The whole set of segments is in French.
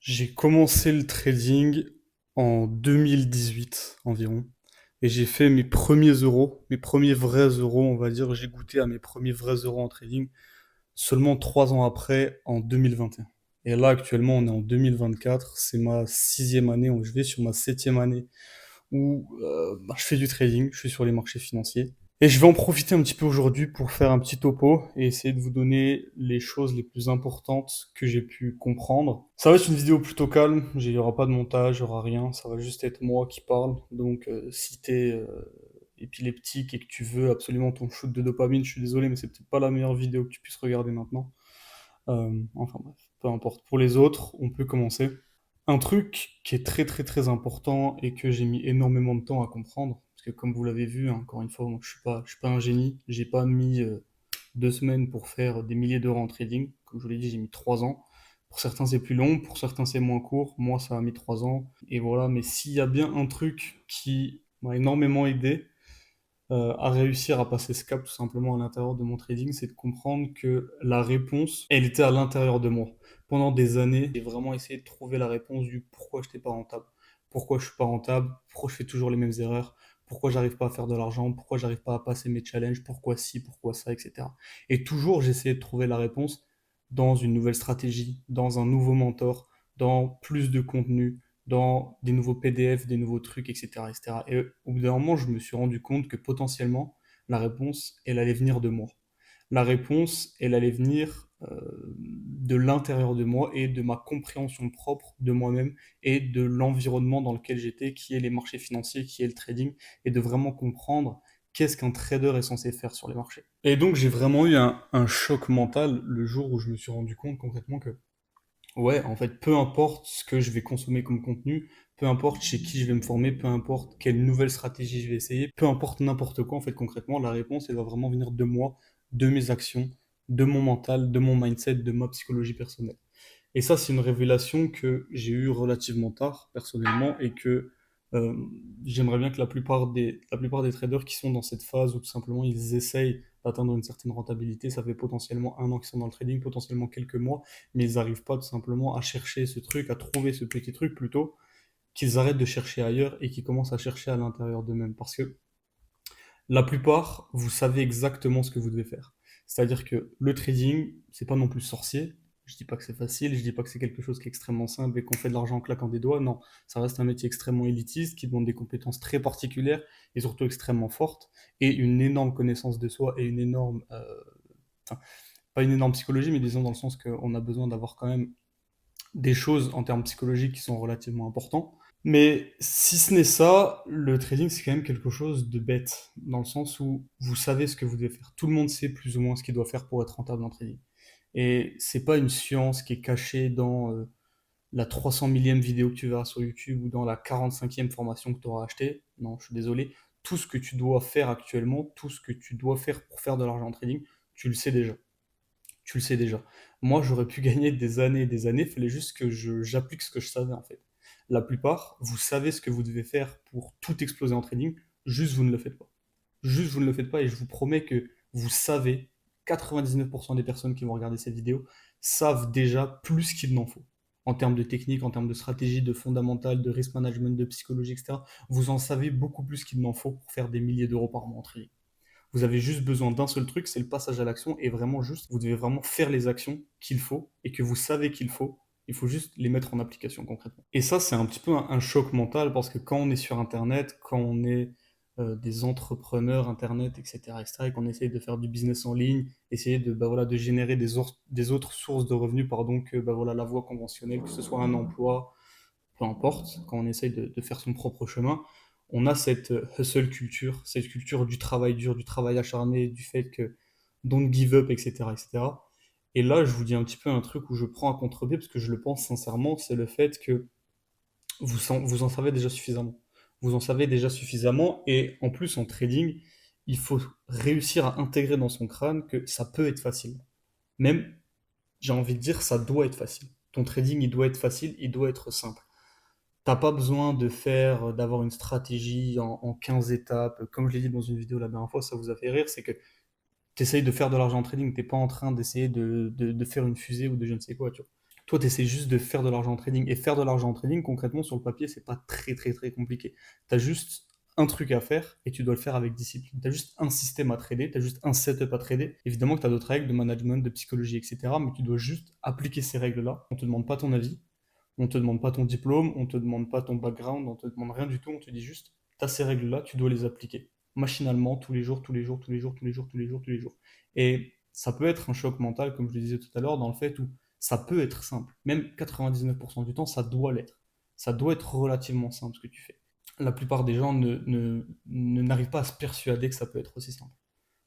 J'ai commencé le trading en 2018 environ. Et j'ai fait mes premiers euros, mes premiers vrais euros, on va dire. J'ai goûté à mes premiers vrais euros en trading seulement 3 ans après, en 2021. Et là, actuellement, on est en 2024. C'est ma sixième année, je vais sur ma septième année où je fais du trading, je suis sur les marchés financiers. Et je vais en profiter un petit peu aujourd'hui pour faire un petit topo et essayer de vous donner les choses les plus importantes que j'ai pu comprendre. Ça va être une vidéo plutôt calme, il n'y aura pas de montage, il n'y aura rien, ça va juste être moi qui parle. Donc si t'es épileptique et que tu veux absolument ton shoot de dopamine, je suis désolé, mais c'est peut-être pas la meilleure vidéo que tu puisses regarder maintenant. Enfin bref, peu importe. Pour les autres, on peut commencer. Un truc qui est très très très important et que j'ai mis énormément de temps à comprendre, parce que comme vous l'avez vu, hein, encore une fois, moi, je suis pas un génie, j'ai pas mis 2 semaines pour faire des milliers d'euros en trading, comme je vous l'ai dit, j'ai mis 3 ans. Pour certains c'est plus long, pour certains c'est moins court, moi ça a mis 3 ans, et voilà, mais s'il y a bien un truc qui m'a énormément aidé, à réussir à passer ce cap tout simplement à l'intérieur de mon trading, c'est de comprendre que la réponse, elle était à l'intérieur de moi. Pendant des années, j'ai vraiment essayé de trouver la réponse du pourquoi je n'étais pas rentable, pourquoi je suis pas rentable, pourquoi je fais toujours les mêmes erreurs, pourquoi j'arrive pas à faire de l'argent, pourquoi j'arrive pas à passer mes challenges, pourquoi ci, pourquoi ça, etc. Et toujours j'essayais de trouver la réponse dans une nouvelle stratégie, dans un nouveau mentor, dans plus de contenu, dans des nouveaux PDF, des nouveaux trucs, etc., etc. Et au bout d'un moment, je me suis rendu compte que potentiellement, la réponse, elle allait venir de moi. La réponse, elle allait venir de l'intérieur de moi et de ma compréhension propre de moi-même et de l'environnement dans lequel j'étais, qui est les marchés financiers, qui est le trading, et de vraiment comprendre qu'est-ce qu'un trader est censé faire sur les marchés. Et donc j'ai vraiment eu un choc mental le jour où je me suis rendu compte concrètement que ouais, en fait, peu importe ce que je vais consommer comme contenu, peu importe chez qui je vais me former, peu importe quelle nouvelle stratégie je vais essayer, peu importe n'importe quoi, en fait, concrètement, la réponse, elle va vraiment venir de moi, de mes actions, de mon mental, de mon mindset, de ma psychologie personnelle. Et ça, c'est une révélation que j'ai eue relativement tard, personnellement, et que euh, j'aimerais bien que la plupart des traders qui sont dans cette phase où tout simplement ils essayent d'atteindre une certaine rentabilité, ça fait potentiellement 1 an qu'ils sont dans le trading, potentiellement quelques mois, mais ils n'arrivent pas tout simplement à chercher ce truc, à trouver ce petit truc plutôt, qu'ils arrêtent de chercher ailleurs et qu'ils commencent à chercher à l'intérieur d'eux-mêmes. Parce que la plupart, vous savez exactement ce que vous devez faire. C'est-à-dire que le trading, c'est pas non plus sorcier. Je dis pas que c'est facile, je dis pas que c'est quelque chose qui est extrêmement simple et qu'on fait de l'argent en claquant des doigts. Non, ça reste un métier extrêmement élitiste qui demande des compétences très particulières et surtout extrêmement fortes et une énorme connaissance de soi et une énorme, enfin, pas une énorme psychologie, mais disons dans le sens qu'on a besoin d'avoir quand même des choses en termes psychologiques qui sont relativement importants. Mais si ce n'est ça, le trading, c'est quand même quelque chose de bête, dans le sens où vous savez ce que vous devez faire. Tout le monde sait plus ou moins ce qu'il doit faire pour être rentable en trading. Et c'est pas une science qui est cachée dans la 300 millième vidéo que tu verras sur YouTube ou dans la 45e formation que tu auras achetée. Non, je suis désolé. Tout ce que tu dois faire actuellement, tout ce que tu dois faire pour faire de l'argent en trading, tu le sais déjà. Tu le sais déjà. Moi, j'aurais pu gagner des années et des années, il fallait juste que j'applique ce que je savais en fait. La plupart, vous savez ce que vous devez faire pour tout exploser en trading, juste vous ne le faites pas. Juste vous ne le faites pas et je vous promets que vous savez, 99% des personnes qui vont regarder cette vidéo savent déjà plus qu'il n'en faut. En termes de technique, en termes de stratégie, de fondamental, de risk management, de psychologie, etc. Vous en savez beaucoup plus qu'il n'en faut pour faire des milliers d'euros par mois en trading. Vous avez juste besoin d'un seul truc, c'est le passage à l'action et vraiment juste, vous devez vraiment faire les actions qu'il faut et que vous savez qu'il faut. Il faut juste les mettre en application concrètement. Et ça, c'est un petit peu un choc mental parce que quand on est sur Internet, quand on est des entrepreneurs Internet, etc., etc., et qu'on essaye de faire du business en ligne, essayer de, bah, voilà, de générer des autres sources de revenus pardon, que bah, voilà, la voie conventionnelle, que ce soit un emploi, peu importe, quand on essaye de faire son propre chemin, on a cette hustle culture, cette culture du travail dur, du travail acharné, du fait que don't give up, etc., etc. Et cetera. Et là, je vous dis un petit peu un truc où je prends à contre-pied, parce que je le pense sincèrement, c'est le fait que vous en savez déjà suffisamment. Vous en savez déjà suffisamment, et en plus, en trading, il faut réussir à intégrer dans son crâne que ça peut être facile. Même, j'ai envie de dire, ça doit être facile. Ton trading, il doit être facile, il doit être simple. T'as pas besoin d'avoir une stratégie en 15 étapes. Comme je l'ai dit dans une vidéo la dernière fois, ça vous a fait rire, c'est que tu essayes de faire de l'argent en trading, t'es pas en train d'essayer de faire une fusée ou de je ne sais quoi, tu vois. Toi, tu essaies juste de faire de l'argent en trading. Et faire de l'argent en trading, concrètement, sur le papier, c'est pas très, très, très compliqué. Tu as juste un truc à faire et tu dois le faire avec discipline. Tu as juste un système à trader, tu as juste un setup à trader. Évidemment que tu as d'autres règles de management, de psychologie, etc. Mais tu dois juste appliquer ces règles-là. On te demande pas ton avis, on te demande pas ton diplôme, on te demande pas ton background, on te demande rien du tout. On te dit juste, tu as ces règles-là, tu dois les appliquer machinalement tous les jours, tous les jours, tous les jours, tous les jours, tous les jours, tous les jours. Et ça peut être un choc mental, comme je le disais tout à l'heure, dans le fait où ça peut être simple. Même 99% du temps, ça doit l'être. Ça doit être relativement simple ce que tu fais. La plupart des gens n'arrivent pas à se persuader que ça peut être aussi simple.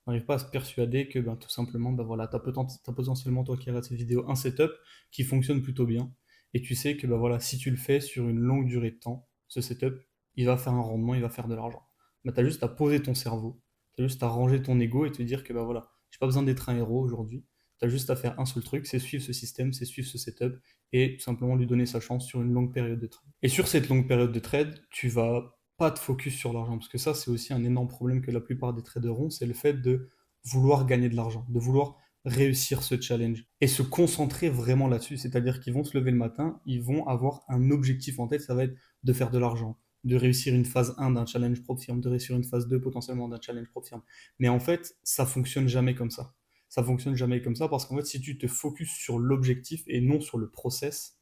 N'arrivent pas à se persuader que tout simplement, voilà, tu as potentiellement, toi qui regardes cette vidéo, un setup qui fonctionne plutôt bien. Et tu sais que voilà, si tu le fais sur une longue durée de temps, ce setup, il va faire un rendement, il va faire de l'argent. Tu as juste à poser ton cerveau, tu as juste à ranger ton ego et te dire que voilà, j'ai pas besoin d'être un héros aujourd'hui. Tu as juste à faire un seul truc, c'est suivre ce système, c'est suivre ce setup et tout simplement lui donner sa chance sur une longue période de trade. Et sur cette longue période de trade, tu vas pas te focus sur l'argent, parce que ça, c'est aussi un énorme problème que la plupart des traders ont, c'est le fait de vouloir gagner de l'argent, de vouloir réussir ce challenge et se concentrer vraiment là-dessus. C'est-à-dire qu'ils vont se lever le matin, ils vont avoir un objectif en tête, ça va être de faire de l'argent, de réussir une phase 1 d'un challenge prop firme, de réussir une phase 2 potentiellement d'un challenge prop firme. Mais en fait, ça fonctionne jamais comme ça. Ça fonctionne jamais comme ça parce qu'en fait, si tu te focuses sur l'objectif et non sur le process,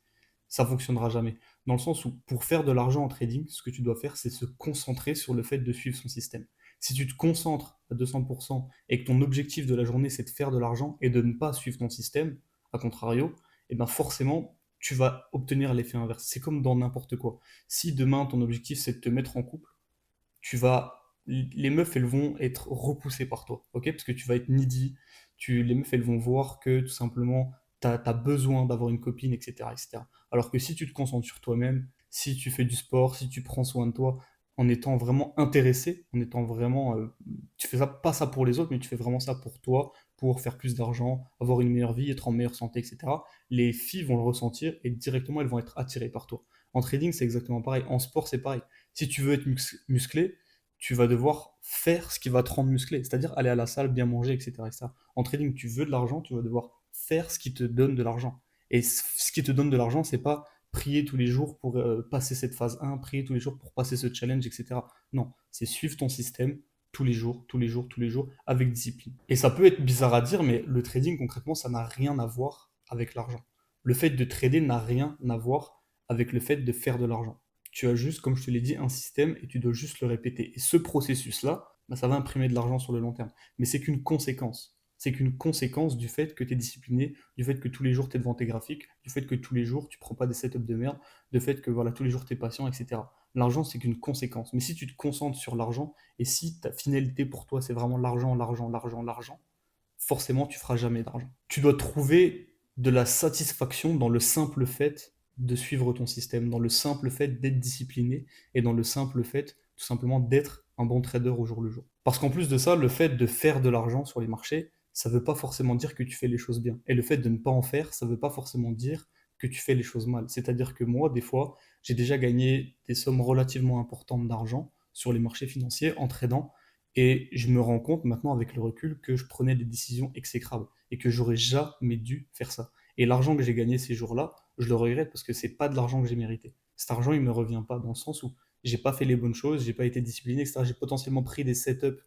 ça fonctionnera jamais. Dans le sens où, pour faire de l'argent en trading, ce que tu dois faire, c'est se concentrer sur le fait de suivre son système. Si tu te concentres à 200% et que ton objectif de la journée, c'est de faire de l'argent et de ne pas suivre ton système, à contrario, et ben forcément, tu vas obtenir l'effet inverse. C'est comme dans n'importe quoi. Si demain, ton objectif, c'est de te mettre en couple, tu vas les meufs elles vont être repoussées par toi, ok? Parce que tu vas être needy, les meufs elles vont voir que tout simplement tu as besoin d'avoir une copine, etc., etc. Alors que si tu te concentres sur toi-même, si tu fais du sport, si tu prends soin de toi, en étant vraiment intéressé, en étant vraiment, tu fais ça pas ça pour les autres, mais tu fais vraiment ça pour toi, pour faire plus d'argent, avoir une meilleure vie, être en meilleure santé, etc. Les filles vont le ressentir et directement elles vont être attirées par toi. En trading, c'est exactement pareil. En sport, c'est pareil. Si tu veux être musclé, tu vas devoir faire ce qui va te rendre musclé, c'est-à-dire aller à la salle, bien manger, etc., etc. En trading, tu veux de l'argent, tu vas devoir faire ce qui te donne de l'argent. Et ce qui te donne de l'argent, c'est pas prier tous les jours pour passer cette phase 1, prier tous les jours pour passer ce challenge, etc. Non, c'est suivre ton système tous les jours, tous les jours, tous les jours, avec discipline. Et ça peut être bizarre à dire, mais le trading, concrètement, ça n'a rien à voir avec l'argent. Le fait de trader n'a rien à voir avec le fait de faire de l'argent. Tu as juste, comme je te l'ai dit, un système et tu dois juste le répéter. Et ce processus-là, ça va imprimer de l'argent sur le long terme. Mais c'est qu'une conséquence. C'est qu'une conséquence du fait que tu es discipliné, du fait que tous les jours tu es devant tes graphiques, du fait que tous les jours tu prends pas des setups de merde, du fait que voilà, tous les jours tu es patient, etc. L'argent, c'est qu'une conséquence. Mais si tu te concentres sur l'argent et si ta finalité pour toi c'est vraiment l'argent, l'argent, l'argent, l'argent, forcément tu feras jamais d'argent. Tu dois trouver de la satisfaction dans le simple fait de suivre ton système, dans le simple fait d'être discipliné et dans le simple fait tout simplement d'être un bon trader au jour le jour. Parce qu'en plus de ça, le fait de faire de l'argent sur les marchés, ça ne veut pas forcément dire que tu fais les choses bien. Et le fait de ne pas en faire, ça ne veut pas forcément dire que tu fais les choses mal. C'est-à-dire que moi, des fois, j'ai déjà gagné des sommes relativement importantes d'argent sur les marchés financiers en tradant et je me rends compte maintenant avec le recul que je prenais des décisions exécrables et que j'aurais jamais dû faire ça. Et l'argent que j'ai gagné ces jours-là, je le regrette parce que c'est pas de l'argent que j'ai mérité. Cet argent, il me revient pas dans le sens où j'ai pas fait les bonnes choses, j'ai pas été discipliné, etc. J'ai potentiellement pris des setups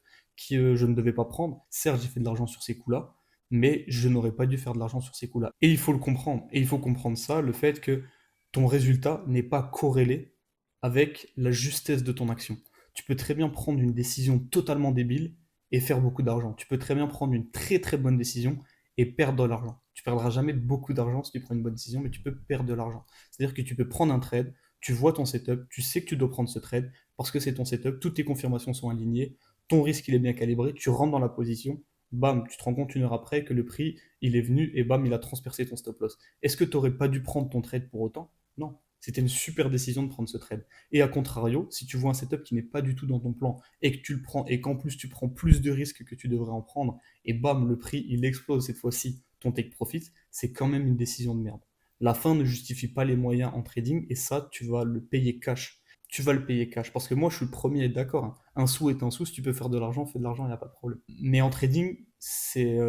que je ne devais pas prendre. Certes, j'ai fait de l'argent sur ces coups-là, mais je n'aurais pas dû faire de l'argent sur ces coups-là. Et il faut le comprendre. Et il faut comprendre ça, le fait que ton résultat n'est pas corrélé avec la justesse de ton action. Tu peux très bien prendre une décision totalement débile et faire beaucoup d'argent. Tu peux très bien prendre une très très bonne décision et perdre de l'argent. Tu perdras jamais beaucoup d'argent si tu prends une bonne décision, mais tu peux perdre de l'argent. C'est-à-dire que tu peux prendre un trade, tu vois ton setup, tu sais que tu dois prendre ce trade parce que c'est ton setup, toutes tes confirmations sont alignées, ton risque il est bien calibré, tu rentres dans la position, bam, tu te rends compte une heure après que le prix il est venu et bam, il a transpercé ton stop loss. Est-ce que tu n'aurais pas dû prendre ton trade pour autant? Non. C'était une super décision de prendre ce trade. Et à contrario, si tu vois un setup qui n'est pas du tout dans ton plan et que tu le prends et qu'en plus tu prends plus de risques que tu devrais en prendre et bam, le prix il explose cette fois-ci, ton take profit, c'est quand même une décision de merde. La fin ne justifie pas les moyens en trading et ça, tu vas le payer cash. Tu vas le payer cash parce que moi je suis le premier à être d'accord, hein. Un sou est un sou, si tu peux faire de l'argent, fais de l'argent, il n'y a pas de problème. Mais en trading, ça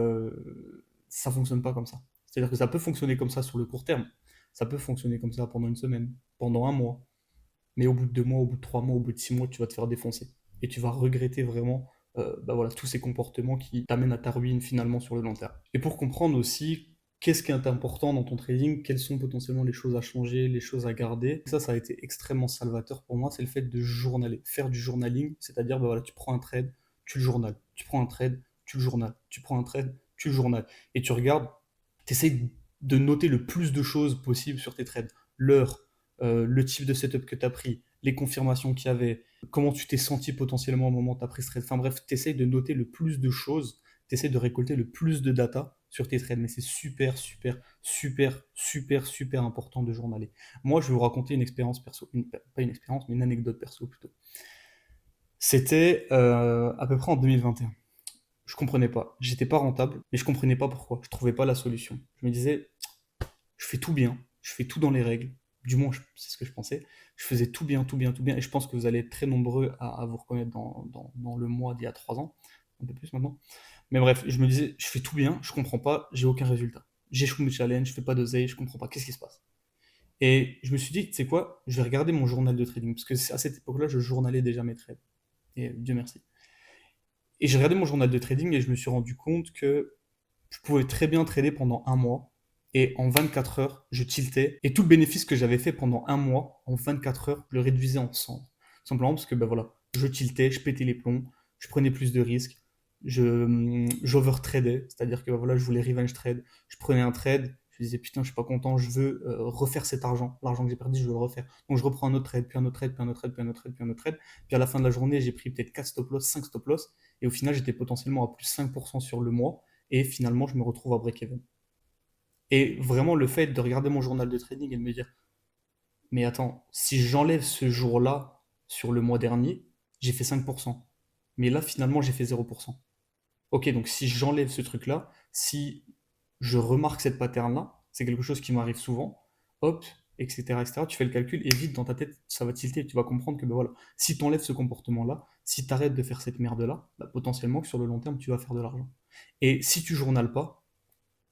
fonctionne pas comme ça. C'est-à-dire que ça peut fonctionner comme ça sur le court terme. Ça peut fonctionner comme ça pendant une semaine, pendant un mois. Mais au bout de 2 mois, au bout de 3 mois, au bout de 6 mois, tu vas te faire défoncer. Et tu vas regretter vraiment bah voilà, tous ces comportements qui t'amènent à ta ruine finalement sur le long terme. Et pour comprendre aussi qu'est-ce qui est important dans ton trading, quelles sont potentiellement les choses à changer, les choses à garder, ça a été extrêmement salvateur pour moi, c'est le fait de journaler, faire du journaling, c'est-à-dire bah voilà, tu prends un trade, tu le journales, tu prends un trade, tu le journales, tu prends un trade, tu le journales, et tu regardes, tu essaies de noter le plus de choses possible sur tes trades, l'heure, le type de setup que tu as pris, les confirmations qu'il y avait, comment tu t'es senti potentiellement au moment où tu as pris ce trade. Enfin bref, tu essayes de noter le plus de choses, tu essaies de récolter le plus de data sur tes trades. Mais c'est super, super, super, super, super important de journaler. Moi, je vais vous raconter une expérience perso, pas une expérience, mais une anecdote perso plutôt. C'était à peu près en 2021. Je comprenais pas. J'étais pas rentable, mais je comprenais pas pourquoi. Je trouvais pas la solution. Je me disais, je fais tout bien, je fais tout dans les règles, du moins c'est ce que je pensais, je faisais tout bien, tout bien, tout bien, et je pense que vous allez être très nombreux à vous reconnaître dans le mois d'il y a 3 ans, un peu plus maintenant. Mais bref, je me disais, je fais tout bien, je comprends pas, j'ai aucun résultat. J'échoue mes challenges, je fais pas d'oseille, je comprends pas, qu'est-ce qui se passe? Et je me suis dit, tu sais quoi, je vais regarder mon journal de trading, parce que à cette époque-là, je journalais déjà mes trades, et Dieu merci. Et j'ai regardé mon journal de trading et je me suis rendu compte que je pouvais très bien trader pendant un mois. Et en 24 heures, je tiltais. Et tout le bénéfice que j'avais fait pendant un mois, en 24 heures, je le réduisais en cendres. Simplement parce que ben voilà, je tiltais, je pétais les plombs, je prenais plus de risques, j'overtradais, c'est-à-dire que ben voilà, je voulais revenge trade. Je prenais un trade, je disais putain, je suis pas content, je veux refaire cet argent. L'argent que j'ai perdu, je veux le refaire. Donc je reprends un autre trade, puis un autre trade, puis un autre trade, puis un autre trade, puis un autre trade. Puis à la fin de la journée, j'ai pris peut-être 4 stop loss, 5 stop loss. Et au final, j'étais potentiellement à plus 5% sur le mois. Et finalement, je me retrouve à break-even. Et vraiment, le fait de regarder mon journal de trading et de me dire, mais attends, si j'enlève ce jour-là sur le mois dernier, j'ai fait 5%. Mais là, finalement, j'ai fait 0%. Ok, donc si j'enlève ce truc-là, si je remarque cette pattern-là, c'est quelque chose qui m'arrive souvent, hop, etc., etc., tu fais le calcul et vite dans ta tête, ça va tilter, tu vas comprendre que ben voilà, si tu enlèves ce comportement-là, si tu arrêtes de faire cette merde-là, bah, potentiellement que sur le long terme, tu vas faire de l'argent. Et si tu journales pas,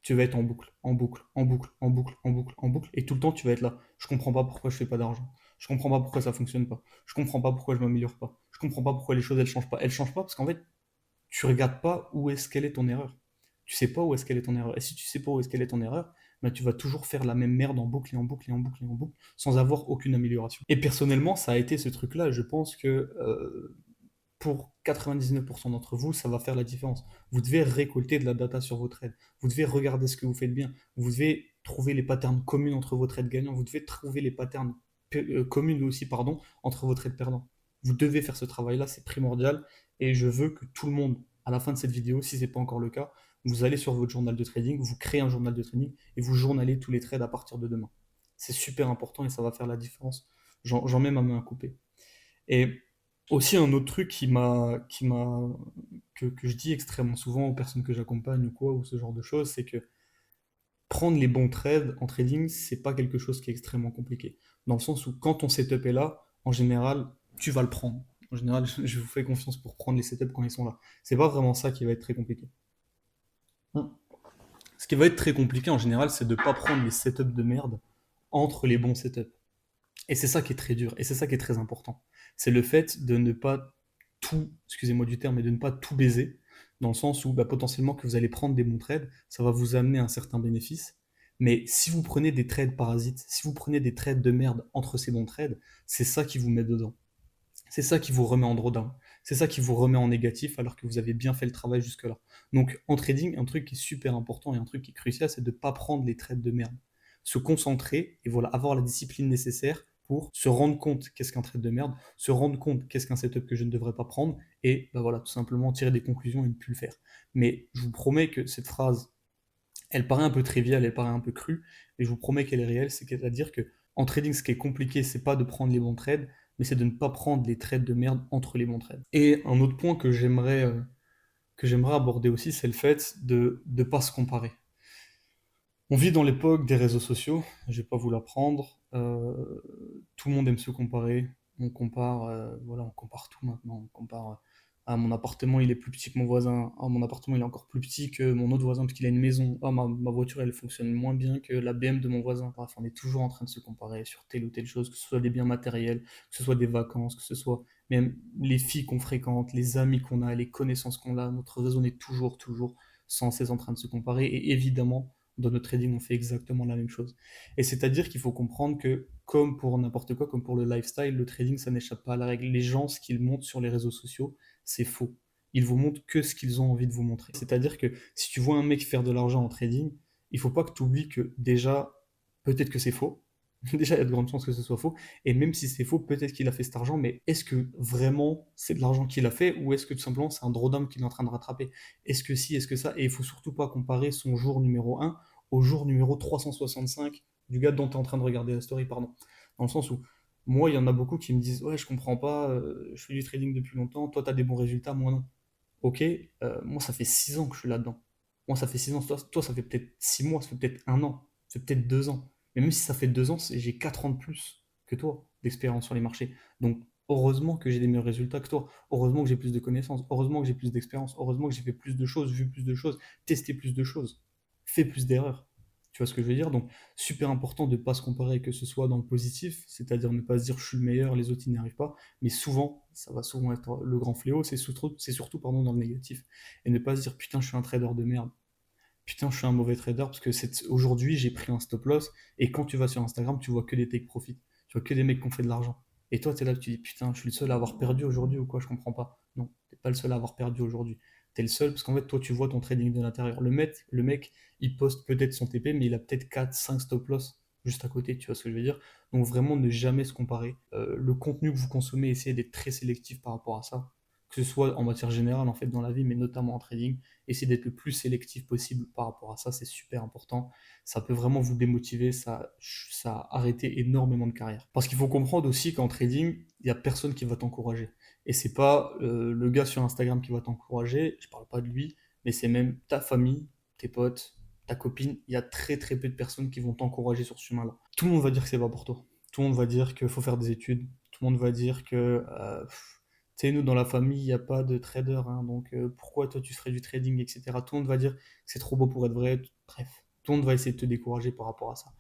tu vas être en boucle, en boucle, en boucle, en boucle, en boucle, en boucle, et tout le temps tu vas être là. Je comprends pas pourquoi je fais pas d'argent. Je comprends pas pourquoi ça fonctionne pas. Je comprends pas pourquoi je m'améliore pas. Je comprends pas pourquoi les choses elles changent pas. Elles changent pas parce qu'en fait, tu regardes pas où est-ce qu'elle est ton erreur. Tu sais pas où est-ce qu'elle est ton erreur. Et si tu sais pas où est-ce qu'elle est ton erreur, bah, tu vas toujours faire la même merde en boucle et en boucle et en boucle et en boucle sans avoir aucune amélioration. Et personnellement, ça a été ce truc-là. Je pense que pour 99% d'entre vous, ça va faire la différence. Vous devez récolter de la data sur vos trades. Vous devez regarder ce que vous faites bien. Vous devez trouver les patterns communs entre vos trades gagnants. Vous devez trouver les patterns communs aussi, pardon, entre vos trades perdants. Vous devez faire ce travail-là, c'est primordial. Et je veux que tout le monde, à la fin de cette vidéo, si ce n'est pas encore le cas, vous allez sur votre journal de trading, vous créez un journal de trading et vous journalez tous les trades à partir de demain. C'est super important et ça va faire la différence. J'en mets ma main à couper. Et aussi un autre truc que je dis extrêmement souvent aux personnes que j'accompagne ou quoi, ou ce genre de choses, c'est que prendre les bons trades en trading, c'est pas quelque chose qui est extrêmement compliqué. Dans le sens où quand ton setup est là, en général, tu vas le prendre. En général, je vous fais confiance pour prendre les setups quand ils sont là. C'est pas vraiment ça qui va être très compliqué. Ce qui va être très compliqué en général, c'est de pas prendre les setups de merde entre les bons setups. Et c'est ça qui est très dur, et c'est ça qui est très important. C'est le fait de ne pas tout, excusez-moi du terme, mais de ne pas tout baiser, dans le sens où bah, potentiellement que vous allez prendre des bons trades, ça va vous amener un certain bénéfice. Mais si vous prenez des trades parasites, si vous prenez des trades de merde entre ces bons trades, c'est ça qui vous met dedans. C'est ça qui vous remet en drawdown. C'est ça qui vous remet en négatif alors que vous avez bien fait le travail jusque-là. Donc en trading, un truc qui est super important et un truc qui est crucial, c'est de ne pas prendre les trades de merde. Se concentrer et voilà, avoir la discipline nécessaire pour se rendre compte qu'est-ce qu'un trade de merde, se rendre compte qu'est-ce qu'un setup que je ne devrais pas prendre et bah voilà, tout simplement tirer des conclusions et ne plus le faire. Mais je vous promets que cette phrase, elle paraît un peu triviale, elle paraît un peu crue, et je vous promets qu'elle est réelle, c'est-à-dire que en trading, ce qui est compliqué, c'est pas de prendre les bons trades, mais c'est de ne pas prendre les trades de merde entre les bons trades. Et un autre point que j'aimerais aborder aussi, c'est le fait de ne pas se comparer. On vit dans l'époque des réseaux sociaux, je vais pas vous l'apprendre, tout le monde aime se comparer, on compare, voilà, on compare tout maintenant, on compare Ah, mon appartement, il est plus petit que mon voisin. Ah, mon appartement, il est encore plus petit que mon autre voisin parce qu'il a une maison. Ah, ma voiture, elle fonctionne moins bien que la BM de mon voisin. Bref, on est toujours en train de se comparer sur telle ou telle chose, que ce soit des biens matériels, que ce soit des vacances, que ce soit même les filles qu'on fréquente, les amis qu'on a, les connaissances qu'on a. Notre réseau est toujours sans cesse en train de se comparer. Et évidemment, dans notre trading, on fait exactement la même chose. Et c'est-à-dire qu'il faut comprendre que, comme pour n'importe quoi, comme pour le lifestyle, le trading, ça n'échappe pas à la règle. Les gens, ce qu'ils montrent sur les réseaux sociaux, c'est faux. Ils vous montrent que ce qu'ils ont envie de vous montrer. C'est-à-dire que si tu vois un mec faire de l'argent en trading, il faut pas que tu oublies que déjà, peut-être que c'est faux. Déjà, il y a de grandes chances que ce soit faux. Et même si c'est faux, peut-être qu'il a fait cet argent, mais est-ce que vraiment c'est de l'argent qu'il a fait ou est-ce que tout simplement c'est un drawdown qu'il est en train de rattraper? Est-ce que si, est-ce que ça? Et il faut surtout pas comparer son jour numéro un au jour numéro 365 du gars dont tu es en train de regarder la story, pardon. Dans le sens où, moi, il y en a beaucoup qui me disent, ouais, je comprends pas, je fais du trading depuis longtemps, toi, tu as des bons résultats, moi non. Ok, moi, ça fait 6 ans que je suis là-dedans. Moi, ça fait 6 ans, toi, ça fait peut-être 6 mois, ça fait peut-être 1 an, ça fait peut-être 2 ans. Mais même si ça fait 2 ans, j'ai 4 ans de plus que toi d'expérience sur les marchés. Donc, heureusement que j'ai des meilleurs résultats que toi. Heureusement que j'ai plus de connaissances. Heureusement que j'ai plus d'expérience. Heureusement que j'ai fait plus de choses, vu plus de choses, testé plus de choses, fait plus d'erreurs. Tu vois ce que je veux dire? Donc, super important de ne pas se comparer, que ce soit dans le positif, c'est-à-dire ne pas se dire je suis le meilleur, les autres ils n'y arrivent pas, mais souvent, ça va souvent être le grand fléau, c'est surtout pardon, dans le négatif. Et ne pas se dire putain, je suis un trader de merde, putain, je suis un mauvais trader parce que aujourd'hui j'ai pris un stop loss, et quand tu vas sur Instagram, tu vois que des take profit, tu vois que des mecs qui ont fait de l'argent. Et toi, tu es là, tu dis putain, je suis le seul à avoir perdu aujourd'hui ou quoi, je comprends pas. Non, t'es pas le seul à avoir perdu aujourd'hui. T'es le seul parce qu'en fait, toi, tu vois ton trading de l'intérieur. Le mec, il poste peut-être son TP, mais il a peut-être 4 5 stop loss juste à côté, tu vois ce que je veux dire? Donc vraiment, ne jamais se comparer. Le contenu que vous consommez, essayez d'être très sélectif par rapport à ça. Que ce soit en matière générale, en fait, dans la vie, mais notamment en trading. Essayez d'être le plus sélectif possible par rapport à ça, c'est super important. Ça peut vraiment vous démotiver, ça a arrêté énormément de carrières. Parce qu'il faut comprendre aussi qu'en trading, il n'y a personne qui va t'encourager. Et c'est pas le gars sur Instagram qui va t'encourager, je parle pas de lui, mais c'est même ta famille, tes potes, ta copine. Il y a très très peu de personnes qui vont t'encourager sur ce chemin-là. Tout le monde va dire que c'est pas pour toi. Tout le monde va dire qu'il faut faire des études. Tout le monde va dire que tu sais, nous, dans la famille, il n'y a pas de trader, hein, donc pourquoi toi tu ferais du trading, etc. Tout le monde va dire que c'est trop beau pour être vrai. Bref, tout le monde va essayer de te décourager par rapport à ça.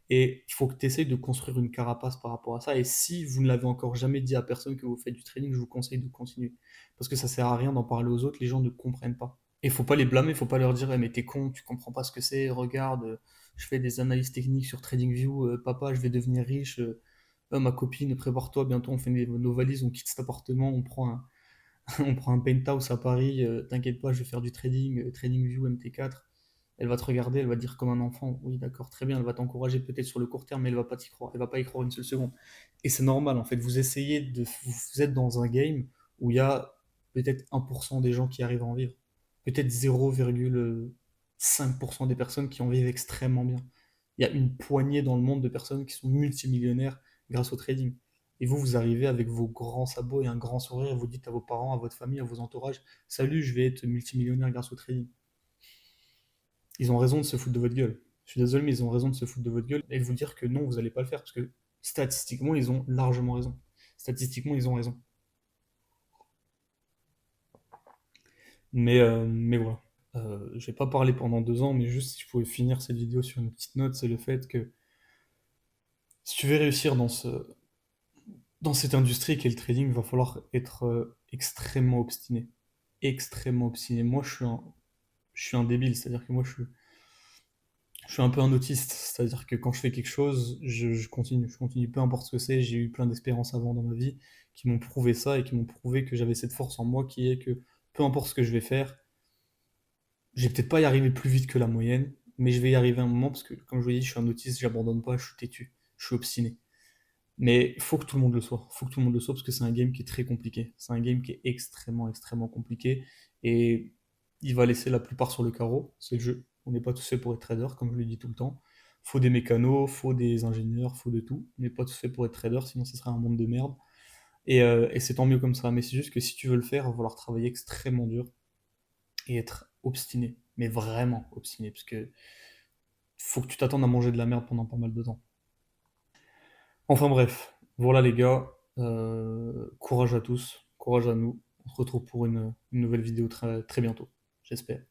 Et il faut que tu essayes de construire une carapace par rapport à ça. Et si vous ne l'avez encore jamais dit à personne que vous faites du trading, je vous conseille de continuer. Parce que ça sert à rien d'en parler aux autres, les gens ne comprennent pas. Et il faut pas les blâmer, il faut pas leur dire, eh, mais t'es con, tu comprends pas ce que c'est, regarde, je fais des analyses techniques sur TradingView, papa, je vais devenir riche, ma copine, prépare-toi, bientôt on fait nos valises, on quitte cet appartement, on prend un penthouse à Paris, t'inquiète pas, je vais faire du trading, TradingView MT4. Elle va te regarder, elle va dire comme un enfant, oui d'accord, très bien, elle va t'encourager peut-être sur le court terme, mais elle va pas t'y croire, elle va pas y croire une seule seconde. Et c'est normal en fait, vous êtes dans un game où il y a peut-être 1% des gens qui arrivent à en vivre, peut-être 0,5% des personnes qui en vivent extrêmement bien. Il y a une poignée dans le monde de personnes qui sont multimillionnaires grâce au trading. Et vous, vous arrivez avec vos grands sabots et un grand sourire et vous dites à vos parents, à votre famille, à vos entourages, salut, je vais être multimillionnaire grâce au trading. Ils ont raison de se foutre de votre gueule. Je suis désolé, mais ils ont raison de se foutre de votre gueule et de vous dire que non, vous n'allez pas le faire parce que statistiquement, ils ont largement raison. Statistiquement, ils ont raison. Mais voilà. Je vais pas parler pendant 2 ans, mais juste si je pouvais finir cette vidéo sur une petite note, c'est le fait que si tu veux réussir dans cette industrie qu'est le trading, il va falloir être extrêmement obstiné. Extrêmement obstiné. Moi, je suis un débile, c'est-à-dire que moi, je suis un peu un autiste, c'est-à-dire que quand je fais quelque chose, je continue, peu importe ce que c'est. J'ai eu plein d'expériences avant dans ma vie qui m'ont prouvé ça et qui m'ont prouvé que j'avais cette force en moi qui est que peu importe ce que je vais faire, je vais peut-être pas y arriver plus vite que la moyenne, mais je vais y arriver à un moment parce que, comme je vous l'ai dit, je suis un autiste, j'abandonne pas, je suis têtu, je suis obstiné. Mais il faut que tout le monde le soit. Il faut que tout le monde le soit parce que c'est un game qui est très compliqué. C'est un game qui est extrêmement, extrêmement compliqué. Et il va laisser la plupart sur le carreau. C'est le jeu. On n'est pas tous faits pour être trader, comme je le dis tout le temps. Faut des mécanos, faut des ingénieurs, faut de tout. On n'est pas tous faits pour être trader, sinon ce serait un monde de merde. Et c'est tant mieux comme ça. Mais c'est juste que si tu veux le faire, il va falloir travailler extrêmement dur et être obstiné. Mais vraiment obstiné. Parce que faut que tu t'attendes à manger de la merde pendant pas mal de temps. Enfin bref, voilà les gars, courage à tous, courage à nous. On se retrouve pour une nouvelle vidéo très, très bientôt, j'espère.